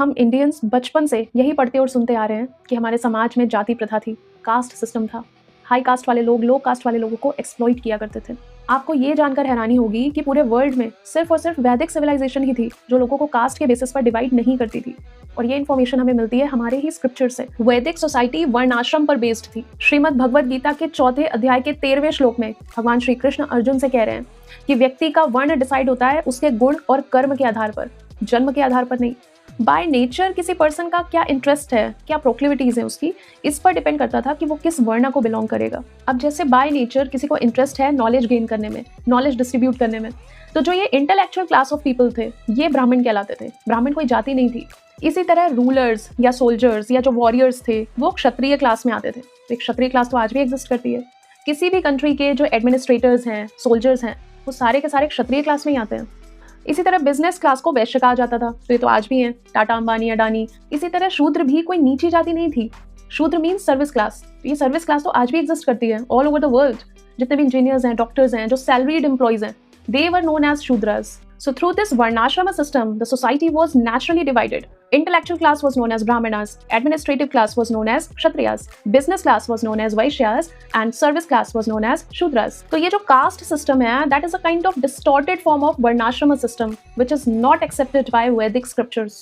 हम इंडियंस बचपन से यही पढ़ते और सुनते आ रहे हैं कि हमारे समाज में जाति प्रथा थी, कास्ट सिस्टम था। हाई कास्ट वाले लोग लो कास्ट वाले लोगों को एक्सप्लॉइट किया करते थे। आपको ये जानकर हैरानी होगी कि पूरे वर्ल्ड में सिर्फ और सिर्फ वैदिक सिविलाइजेशन ही थी जो लोगों को कास्ट के बेसिस पर डिवाइड नहीं करती थी। और ये इन्फॉर्मेशन हमें मिलती है हमारे ही स्क्रिप्चर से। वैदिक सोसाइटी वर्णाश्रम पर बेस्ड थी। श्रीमद् भगवद गीता के 4th अध्याय के 13वें श्लोक में भगवान श्री कृष्ण अर्जुन से कह रहे हैं कि व्यक्ति का वर्ण डिसाइड होता है उसके गुण और कर्म के आधार पर, जन्म के आधार पर नहीं। बाय नेचर किसी पर्सन का क्या इंटरेस्ट है, क्या प्रोक्लिविटीज है उसकी, इस पर डिपेंड करता था कि वो किस वर्ण को बिलोंग करेगा। अब जैसे बाय नेचर किसी को इंटरेस्ट है नॉलेज गेन करने में, नॉलेज डिस्ट्रीब्यूट करने में, तो जो ये इंटेलेक्चुअल क्लास ऑफ पीपल थे ये ब्राह्मण कहलाते थे। ब्राह्मण कोई जाति नहीं थी। इसी तरह रूलर्स या सोल्जर्स या जो वॉरियर्स थे वो क्षत्रिय क्लास में आते थे। तो एक क्षत्रिय क्लास तो आज भी एग्जिस्ट करती है। किसी भी कंट्री के जो एडमिनिस्ट्रेटर्स हैं, सोल्जर्स हैं, वो सारे के सारे क्षत्रिय क्लास में ही आते हैं। इसी तरह बिजनेस क्लास को वैश्य कहा जाता था, तो ये तो आज भी है, टाटा, अंबानी, अडानी। इसी तरह शूद्र भी कोई नीची जाति नहीं थी। शूद्र मीन्स सर्विस क्लास। ये सर्विस क्लास तो आज भी एग्जिस्ट करती है ऑल ओवर द वर्ल्ड। जितने भी इंजीनियर्स हैं, डॉक्टर्स हैं, जो सैलरीड एम्प्लॉयज हैं, they were known as Shudras. So through this Varnashrama system, the society was naturally divided. Intellectual class was known as Brahmanas, administrative class was known as Kshatriyas, business class was known as Vaishyas, and service class was known as Shudras. तो ये जो caste system है, that is a kind of distorted form of Varnashrama system, which is not accepted by Vedic scriptures.